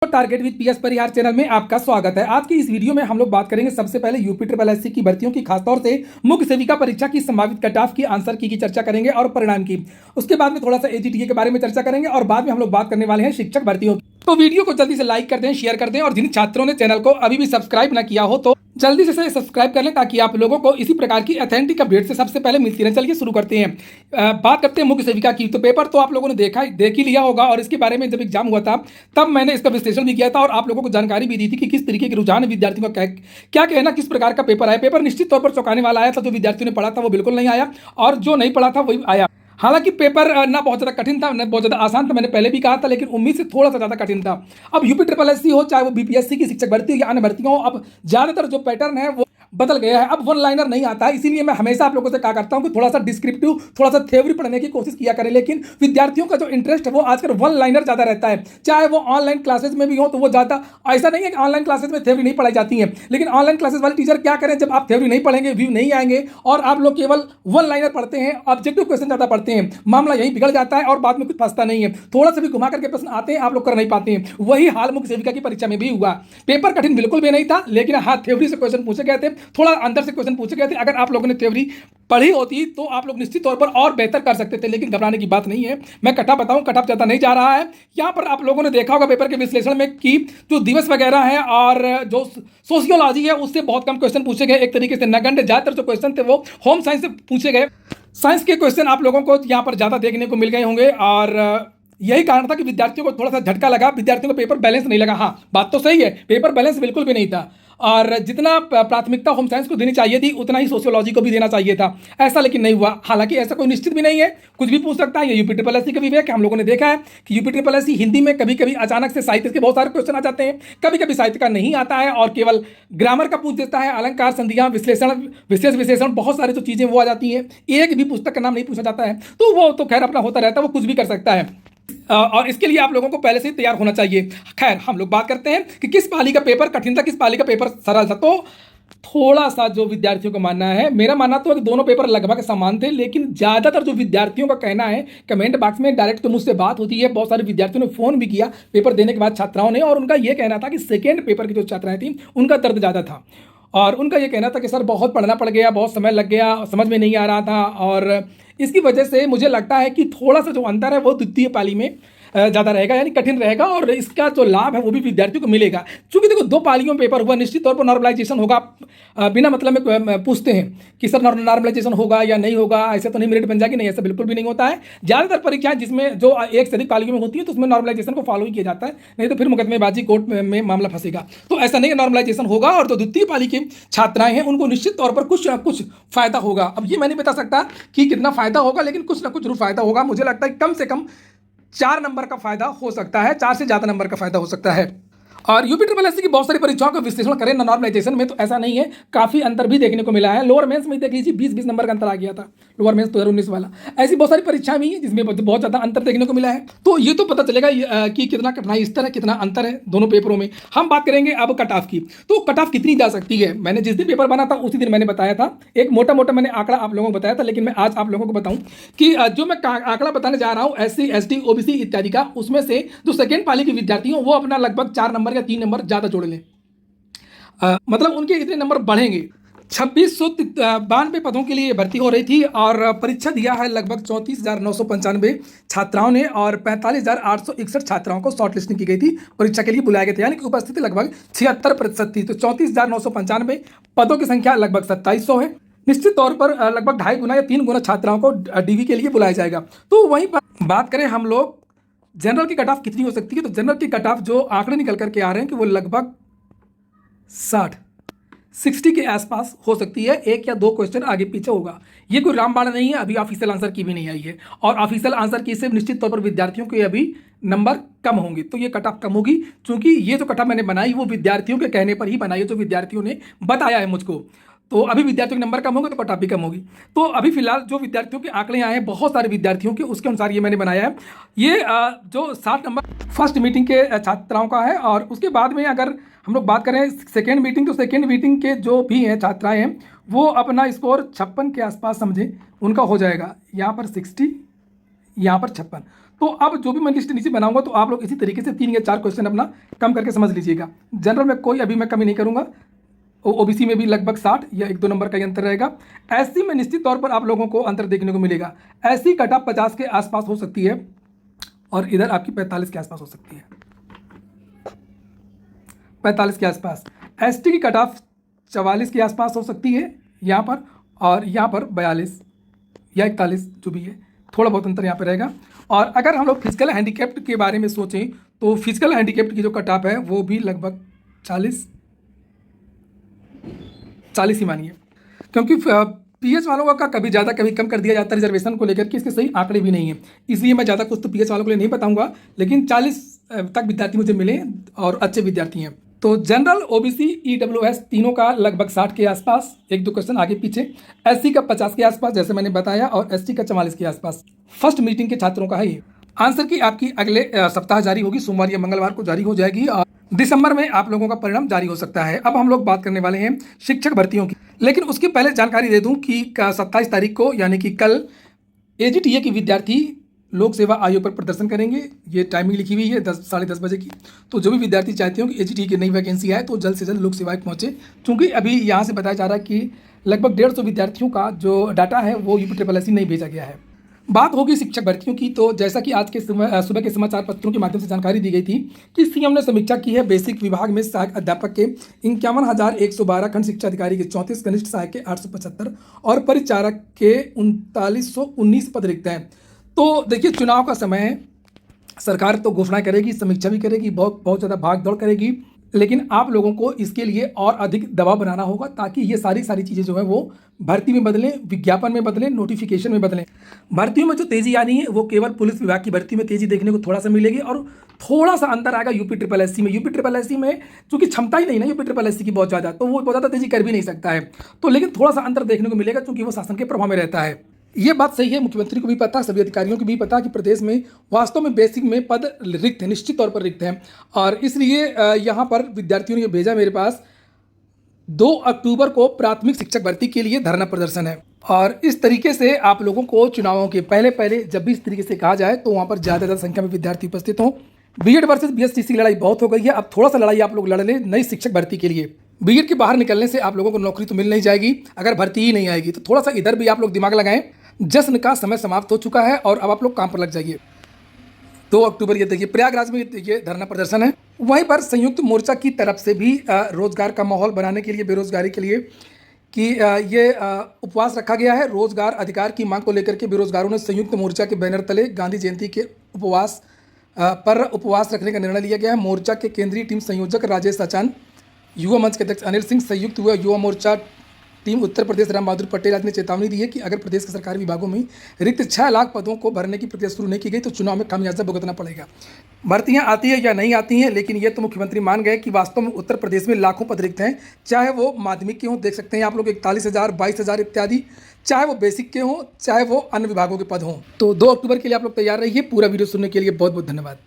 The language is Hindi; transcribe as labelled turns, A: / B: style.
A: Target with PS Parihar channel में आपका स्वागत है। आज की इस वीडियो में हम लोग बात करेंगे सबसे पहले यूपी ट्रिपल एससी की भर्तियों की, खासतौर से मुख्य सेविका परीक्षा की संभावित कट ऑफ की आंसर की चर्चा करेंगे और परिणाम की। उसके बाद में थोड़ा सा एजीटीए के बारे में चर्चा करेंगे और बाद में हम लोग बात करने वाले हैं शिक्षक भर्तियों की। तो वीडियो को जल्दी से लाइक कर दें, शेयर कर दें और जिन छात्रों ने चैनल को अभी भी सब्सक्राइब ना किया हो तो जल्दी से सब्सक्राइब कर लें ताकि आप लोगों को इसी प्रकार की ऑथेंटिक अपडेट से सबसे पहले मिलती रहे। चलिए शुरू करते हैं। बात करते हैं मुख्य सेविका की। तो पेपर तो आप लोगों ने देख ही लिया होगा और इसके बारे में जब एग्जाम हुआ था तब मैंने इसका विश्लेषण भी किया था और आप लोगों को जानकारी भी दी थी कि किस तरीके के रुझान विद्यार्थियों का क्या कहना, किस प्रकार का पेपर आया। पेपर निश्चित तौर पर चौंकाने वाला आया था। जो विद्यार्थियों ने पढ़ा था वो बिल्कुल नहीं आया और जो नहीं पढ़ा था वही आया। हालांकि पेपर ना बहुत ज़्यादा कठिन था, ना बहुत ज़्यादा आसान था, मैंने पहले भी कहा था, लेकिन उम्मीद से थोड़ा सा ज़्यादा कठिन था। अब यूपी ट्रिपल एससी हो, चाहे वो बीपीएससी की शिक्षक भर्ती हो या अन्य भर्तियां हो, अब ज़्यादातर जो पैटर्न है वो बदल गया है। अब वन लाइनर नहीं आता है, इसीलिए मैं हमेशा आप लोगों से कहा करता हूं कि थोड़ा सा डिस्क्रिप्टिव, थोड़ा सा थ्योरी पढ़ने की कोशिश किया करें। लेकिन विद्यार्थियों का जो इंटरेस्ट है वो आजकल वन लाइनर ज़्यादा रहता है, चाहे वो ऑनलाइन क्लासेज में भी हो तो वो ज़्यादा ऐसा नहीं है कि ऑनलाइन क्लासेज में थ्योरी नहीं पढ़ाई जाती है, लेकिन ऑनलाइन क्लासेज वाले टीचर क्या करें, जब आप थ्योरी नहीं पढ़ेंगे, व्यू नहीं आएंगे और आप लोग केवल वन लाइनर पढ़ते हैं, ऑब्जेक्टिव क्वेश्चन ज़्यादा पढ़ते हैं, मामला यही बिगड़ जाता है और बाद में कुछ फंसता नहीं है। थोड़ा सा भी घुमा करके प्रश्न आते हैं, आप लोग कर नहीं पाते हैं। वही हाल मुख्य सेविका की परीक्षा में भी हुआ। पेपर कठिन बिल्कुल भी नहीं था, लेकिन हाँ थ्योरी से क्वेश्चन पूछे गए थे, थोड़ा अंदर से क्वेश्चन पूछे गए थे। अगर आप लोगों ने थ्योरी पढ़ी होती तो आप लोग निश्चित तौर पर और बेहतर कर सकते थे, लेकिन घबराने की बात नहीं है। मैं कट ऑफ बताऊं, कट ऑफ ज्यादा नहीं जा रहा है। यहाँ पर आप लोगों ने देखा होगा पेपर के विश्लेषण में कि जो दिवस वगैरह है और जो सोशियोलॉजी है उससे बहुत कम क्वेश्चन पूछे गए। एक तरीके से नगण्य, ज्यादातर जो क्वेश्चन थे वो होम साइंस से पूछे गए। साइंस के क्वेश्चन आप लोगों को यहाँ पर ज़्यादा देखने को मिल गए होंगे और यही कारण था कि विद्यार्थियों को थोड़ा सा झटका लगा, विद्यार्थियों को पेपर बैलेंस नहीं लगा। हाँ बात तो सही है, पेपर बैलेंस बिल्कुल भी नहीं था और जितना प्राथमिकता होम साइंस को देनी चाहिए थी उतना ही सोशियोलॉजी को भी देना चाहिए था। ऐसा लेकिन नहीं हुआ। हालांकि ऐसा कोई निश्चित भी नहीं है, कुछ भी पूछ सकता है। ये यूपी ट्रिपल एससी का विवेक है। हम लोगों ने देखा है कि यूपी ट्रिपल एससी हिंदी में कभी कभी अचानक से साहित्य के बहुत सारे क्वेश्चन आ जाते हैं, कभी कभी साहित्य का नहीं आता है और केवल ग्रामर का पूछ देता है। अलंकार, संधियां, विश्लेषण, विशेष विशेषण, बहुत सारी जो चीज़ें वो आ जाती हैं। एक भी पुस्तक का नाम नहीं पूछा जाता है, तो वो तो खैर अपना होता रहता है, वो कुछ भी कर सकता है और इसके लिए आप लोगों को पहले से ही तैयार होना चाहिए। खैर हम लोग बात करते हैं कि किस पाली का पेपर कठिन था, किस पाली का पेपर सरल था। तो थोड़ा सा जो विद्यार्थियों का मानना है, मेरा मानना तो है कि दोनों पेपर लगभग समान थे, लेकिन ज़्यादातर जो विद्यार्थियों का कहना है, कमेंट बॉक्स में डायरेक्ट तो मुझसे बात होती है, बहुत सारे विद्यार्थियों ने फ़ोन भी किया पेपर देने के बाद छात्राओं ने, और उनका ये कहना था कि सेकेंड पेपर की जो छात्राएं थी उनका दर्द ज़्यादा था और उनका ये कहना था कि सर बहुत पढ़ना पड़ गया, बहुत समय लग गया, समझ में नहीं आ रहा था और इसकी वजह से मुझे लगता है कि थोड़ा सा जो अंतर है वो द्वितीय पाली में ज़्यादा रहेगा, यानी कठिन रहेगा और इसका जो लाभ है वो भी विद्यार्थियों को मिलेगा। क्योंकि देखो दो पालियों में पेपर हुआ, निश्चित तौर पर नॉर्मलाइजेशन होगा। बिना मतलब में पूछते हैं कि सर नॉर्मलाइजेशन होगा या नहीं होगा, ऐसे तो नहीं मेरिट बन जाएगी, नहीं ऐसा बिल्कुल भी नहीं होता है। ज़्यादातर परीक्षाएं जिसमें जो एक से अधिक पालियों में होती है तो उसमें नॉर्मलाइजेशन को फॉलो ही किया जाता है, नहीं तो फिर मुकदमेबाजी कोर्ट में मामला फंसेगा। तो ऐसा नहीं है, नॉर्मलाइजेशन होगा और जो द्वितीय पाली की छात्राएं हैं उनको निश्चित तौर पर कुछ ना कुछ फायदा होगा। अब ये मैं नहीं बता सकता कि कितना फायदा होगा, लेकिन कुछ ना कुछ जरूर फायदा होगा। मुझे लगता है कम से कम 4 नंबर का फायदा हो सकता है, 4 से ज़्यादा नंबर का फायदा हो सकता है। और यूपी ट्रिपल एससी की बहुत सारी परीक्षाओं का विश्लेषण करें नॉर्मलाइजेशन में तो ऐसा नहीं है, काफ़ी अंतर भी देखने को मिला है। लोअर मेंस में देख लीजिए 20-20 नंबर का अंतर आ गया था, लोअर मेंस 2019 वाला। ऐसी बहुत सारी परीक्षाएं भी हैं जिसमें बहुत ज़्यादा अंतर देखने को मिला है। तो ये तो पता चलेगा कि कितना कठिनाई स्तर है, कितना अंतर है दोनों पेपरों में। हम बात करेंगे अब कट ऑफ की। तो कट ऑफ कितनी जा सकती है, मैंने जिस दिन पेपर बना था उसी दिन मैंने बताया था, एक मोटा मोटा मैंने आंकड़ा आप लोगों को बताया था, लेकिन मैं आज आप लोगों को बताऊं कि जो मैं आंकड़ा बताने जा रहा हूं SC ST OBC इत्यादि का, उसमें से जो सेकेंड पाली के विद्यार्थी हो वो अपना लगभग 4 नंबर या 3 नंबर ज़्यादा जोड़ लें। मतलब उनके इतने नंबर बढ़ेंगे। 2692 पदों के लिए भर्ती हो रही थी और परीक्षा दिया है लगभग 34,995 छात्राओं ने और 45,861 छात्राओं को शॉर्ट लिस्टिंग की गई थी, परीक्षा के लिए बुलाए गए थे, यानी कि उपस्थिति लगभग 76% थी। तो 34,995 पदों की संख्या लगभग 2700 है। निश्चित तौर पर लगभग 2.5 गुना या 3 गुना छात्राओं को डीवी के लिए बुलाया जाएगा। तो वहीं पर बात करें हम लोग जनरल की कट ऑफ कितनी हो सकती है, तो जनरल की कट ऑफ जो आंकड़े निकल करके आ रहे हैं कि वो लगभग 60 के आसपास हो सकती है। 1 या 2 क्वेश्चन आगे पीछे होगा। ये कोई रामबाण नहीं है, अभी ऑफिशियल आंसर की भी नहीं आई है और ऑफिशियल आंसर की से निश्चित तौर पर विद्यार्थियों के अभी नंबर कम होंगे, तो ये कट ऑफ कम होगी। क्योंकि ये जो कट ऑफ मैंने बनाई वो विद्यार्थियों के कहने पर ही बनाई है, जो विद्यार्थियों ने बताया है मुझको। तो अभी विद्यार्थियों के नंबर कम होंगे तो कट ऑफ भी कम होगी। तो अभी फिलहाल जो विद्यार्थियों के आंकड़े आए हैं बहुत सारे विद्यार्थियों के, उसके अनुसार ये मैंने बनाया है। ये जो 60 नंबर फर्स्ट मीटिंग के छात्राओं का है और उसके बाद में अगर हम लोग बात करें सेकेंड मीटिंग, तो सेकेंड मीटिंग के जो भी हैं छात्राएं हैं वो अपना स्कोर 56 के आसपास समझें उनका हो जाएगा। यहाँ पर 60, यहाँ पर 56, तो अब जो भी मैं लिस्ट नीचे बनाऊंगा तो आप लोग इसी तरीके से 3 या 4 क्वेश्चन अपना कम करके समझ लीजिएगा। जनरल में कोई अभी मैं कमी नहीं करूंगा, ओबीसी में भी लगभग 60 या 1-2 नंबर का ही अंतर रहेगा। एससी में निश्चित तौर पर आप लोगों को अंतर देखने को मिलेगा। एससी कट ऑफ 50 के आसपास हो सकती है और इधर आपकी 45 के आसपास हो सकती है, 45 के आसपास। एसटी की कट ऑफ 44 के आसपास हो सकती है यहाँ पर, और यहाँ पर 42 या 41 जो भी है, थोड़ा बहुत अंतर यहाँ पर रहेगा। और अगर हम लोग फिजिकल हैंडीकैप्ड के बारे में सोचें तो फिजिकल हैंडीकैप्ड की जो कट ऑफ है वो भी लगभग 40 ही मानिए, क्योंकि पीएच वालों का कभी ज़्यादा कभी कम कर दिया जाता है रिजर्वेशन को लेकर के, इसके सही आंकड़े भी नहीं है, इसलिए मैं ज़्यादा कुछ तो पीएच वालों के लिए नहीं बताऊंगा, लेकिन 40 तक विद्यार्थी मुझे मिले और अच्छे विद्यार्थी हैं। तो जनरल, ओबीसी, ईडब्ल्यूएस तीनों का लगभग 60 के आसपास, 1-2 क्वेश्चन आगे पीछे। एससी का 50 के आसपास जैसे मैंने बताया, और एसटी का 44 के आसपास। फर्स्ट मीटिंग के छात्रों का है ये। आंसर की आपकी अगले सप्ताह जारी होगी, सोमवार या मंगलवार को जारी हो जाएगी, और दिसंबर में आप लोगों का परिणाम जारी हो सकता है। अब हम लोग बात करने वाले हैं शिक्षक भर्तियों की, लेकिन उसके पहले जानकारी दे दूं कि 27 तारीख को यानी कि कल एजीटीए के विद्यार्थी लोक सेवा आयोग पर प्रदर्शन करेंगे। ये टाइमिंग लिखी हुई है 10 साढ़े 10 बजे की। तो जो भी विद्यार्थी चाहते हो कि एजीटीए की नई वैकेंसी आए तो जल्द से जल्द लोक सेवा आयोग पहुँचे, क्योंकि अभी यहाँ से बताया जा रहा है कि लगभग 150 विद्यार्थियों का जो डाटा है वो UPSSC नहीं भेजा गया है। बात होगी शिक्षक भर्तियों की, तो जैसा कि आज के सुबह के समाचार पत्रों के माध्यम से जानकारी दी गई थी कि सीएम ने समीक्षा की है बेसिक विभाग में सहायक अध्यापक के 51,112, खंड शिक्षा अधिकारी के 34, कनिष्ठ सहायक के 875 और परिचारक के 3919 पद रिक्त हैं। तो देखिए, चुनाव का समय है, सरकार तो घोषणा करेगी, समीक्षा भी करेगी, बहुत ज़्यादा भाग दौड़ करेगी, लेकिन आप लोगों को इसके लिए और अधिक दबाव बनाना होगा ताकि ये सारी चीज़ें जो है वो भर्ती में बदलें, विज्ञापन में बदलें, नोटिफिकेशन में बदलें। भर्तियों में जो तेज़ी आनी है वो केवल पुलिस विभाग की भर्ती में तेज़ी देखने को थोड़ा सा मिलेगी, और थोड़ा सा अंतर आएगा UPSSC में। UPSSC में चूंकि क्षमता ही नहीं ना UPSSC की बहुत ज़्यादा, तो वो बहुत ज़्यादा तेज़ी कर भी नहीं सकता है, तो लेकिन थोड़ा सा अंतर देखने को मिलेगा क्योंकि वो शासन के प्रभाव में रहता है। ये बात सही है, मुख्यमंत्री को भी पता, सभी अधिकारियों को भी पता कि प्रदेश में वास्तव में बेसिक में पद रिक्त हैं, निश्चित तौर पर रिक्त हैं, और इसलिए यहाँ पर विद्यार्थियों ने ये भेजा मेरे पास 2 अक्टूबर को प्राथमिक शिक्षक भर्ती के लिए धरना प्रदर्शन है। और इस तरीके से आप लोगों को चुनावों के पहले जब भी इस तरीके से कहा जाए तो वहाँ पर ज़्यादा संख्या में विद्यार्थी उपस्थित हों। बीएड वर्सेस बीएसटीसी की लड़ाई बहुत हो गई है, अब थोड़ा सा लड़ाई आप लोग लड़ लें नई शिक्षक भर्ती के लिए। बीएड के बाहर निकलने से आप लोगों को नौकरी तो मिल नहीं जाएगी, अगर भर्ती ही नहीं आएगी, तो थोड़ा सा इधर भी आप लोग दिमाग लगाएं। जश्न का समय समाप्त हो चुका है और अब आप लोग काम पर लग जाइए। 2 अक्टूबर ये देखिए प्रयागराज में ये धरना प्रदर्शन है। वहीं पर संयुक्त मोर्चा की तरफ से भी रोजगार का माहौल बनाने के लिए, बेरोजगारी के लिए कि ये उपवास रखा गया है। रोजगार अधिकार की मांग को लेकर के बेरोजगारों ने संयुक्त मोर्चा के बैनर तले गांधी जयंती के उपवास रखने का निर्णय लिया गया है। मोर्चा के केंद्रीय टीम संयोजक राजेश आचान, युवा मंच के अध्यक्ष अनिल सिंह, संयुक्त युवा मोर्चा टीम उत्तर प्रदेश राम बहादुर पटेल आज ने चेतावनी दी है कि अगर प्रदेश के सरकारी विभागों में रिक्त 6 लाख पदों को भरने की प्रक्रिया शुरू नहीं की गई तो चुनाव में खामियाजा भुगतना पड़ेगा। भर्तियां आती है या नहीं आती हैं, लेकिन ये तो मुख्यमंत्री मान गए कि वास्तव में उत्तर प्रदेश में लाखों पद रिक्त हैं, चाहे वो माध्यमिक के हों, देख सकते हैं आप लोग 41,000, 22,000 इत्यादि, चाहे वो बेसिक के हों, चाहे वो अन्य विभागों के पद हों। तो 2 अक्टूबर के लिए आप लोग तैयार रहिए। पूरा वीडियो सुनने के लिए बहुत बहुत धन्यवाद।